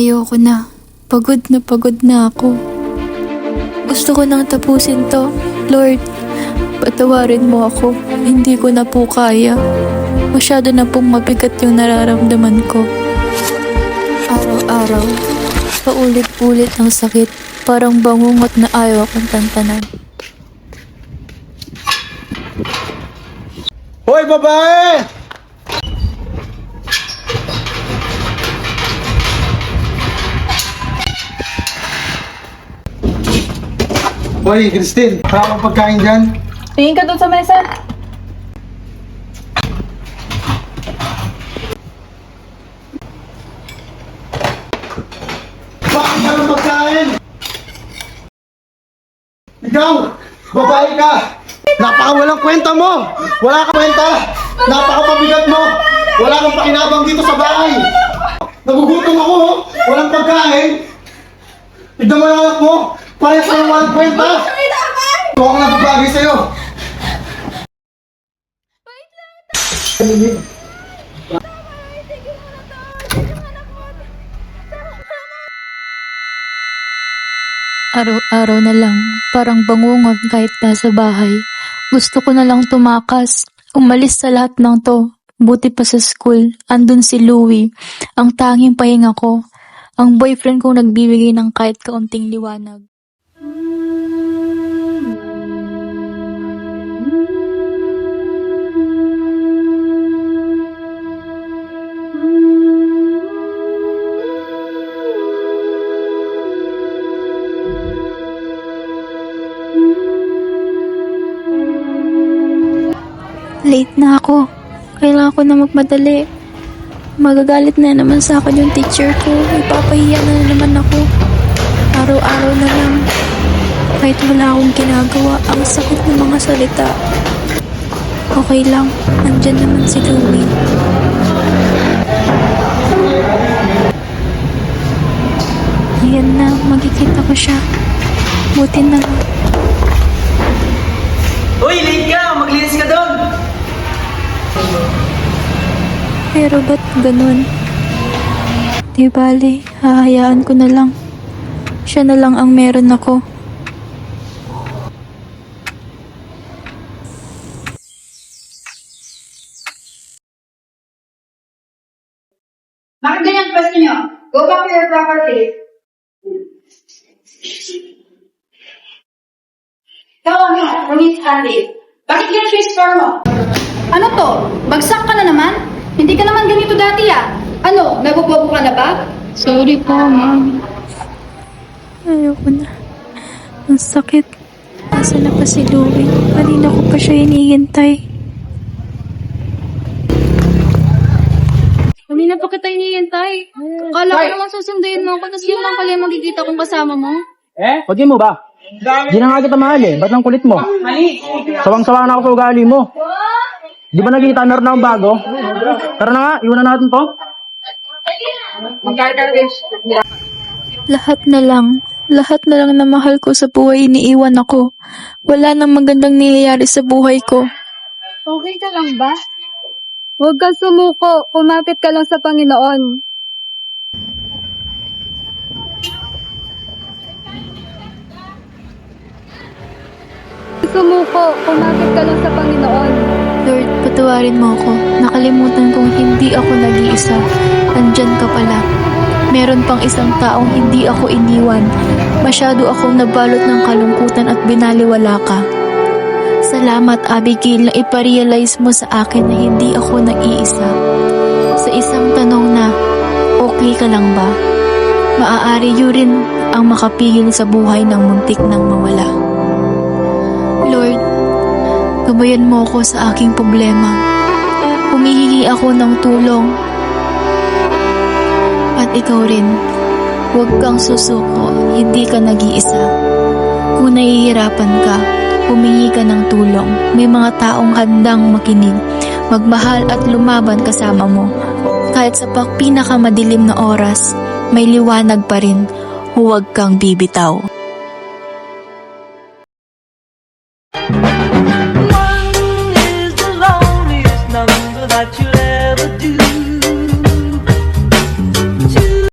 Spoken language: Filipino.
Ayoko na. Pagod na ako. Gusto ko nang tapusin to. Lord, patawarin mo ako. Hindi ko na po kaya. Masyado na pong mabigat yung nararamdaman ko. Araw-araw, paulit-ulit ang sakit. Parang bangungot na ayaw akong tantanan. Hoy, babae! Hoy, Christine, wala kang pagkain dyan? Tingin ka doon sa mesa. Bakit ka ng pagkain? Ikaw, babae ka! Napakawalang kwenta mo! Wala kang kwenta! Napakapabigat mo! Wala kang pakinabang dito sa bahay! Nagugutom ako, oh! Walang pagkain! Tignan mo lang anak mo! Parehas na walang kwenta! Ito ang nababagay sa'yo! Araw-araw na lang, parang bangungot kahit nasa bahay. Gusto ko na lang tumakas, umalis sa lahat ng to. Buti pa sa school, andun si Louie, ang tanging pahinga ko. Ang boyfriend kong nagbibigay ng kahit kaunting liwanag. Late na ako. Kailangan ko na magmadali. Magagalit na naman sa akin yung teacher ko. Ipapahiya na naman ako. Araw-araw na lang. Kahit wala akong ginagawa, ang sakit ng mga salita. Okay lang. Nandyan naman si Louie. Ayan na. Magkikita ko siya. Buti na lang. Uy, late ka! Maglinis ka doon! Pero ba't ganun? Di bale, hahayaan ko na lang. Siya na lang ang meron ako. Bakit ganyan pwesto nyo? Go back to your proper place. Ikaw ano? Rumis Andy. Bakit ganyan yung store mo? Ano to? Bagsak ka na naman? Hindi ka naman ganito dati ah. Ano? Nabubobo ka na ba? Sorry po, ma'am. Ayoko na. Ang sakit. Nasaan na pa si Louie? Kanina ko pa siya hinihintay. Kanina pa kita hinihintay. Akala ko naman susunduin mo ako, tapos yun lang pala yung magkikita kong kasama mo. Pagin mo ba? Di na nga kita mahal eh. Ba't ang kulit mo? Sawang-sawa na ako sa ugali mo. Di ba naging tanner na ang bago? Tara na nga, iwanan natin to. Lahat na lang na mahal ko sa buhay iniiwan ako. Wala nang magandang nangyayari sa buhay ko. Okay ka lang ba? Huwag kang sumuko. Kumapit ka lang sa Panginoon. Kumapit ka lang sa Panginoon. Lord, patawarin mo ako. Nakalimutan kong hindi ako nag-iisa. Andyan ka pala. Meron pang isang taong hindi ako iniwan. Masyado akong nabalot ng kalungkutan at binaliwala ka. Salamat, Abigail, na iparealize mo sa akin na hindi ako nag-iisa. Sa isang tanong na, okay ka lang ba? Maaari yun rin ang makapigil sa buhay ng muntik nang mawala. Lord, gabayan mo ako sa aking problema. Humihingi ako ng tulong. At ikaw rin, huwag kang susuko, hindi ka nag-iisa. Kung nahihirapan ka, humingi ka ng tulong. May mga taong handang makinig, magmahal at lumaban kasama mo. Kahit sa pinakamadilim na oras, may liwanag pa rin. Huwag kang bibitaw.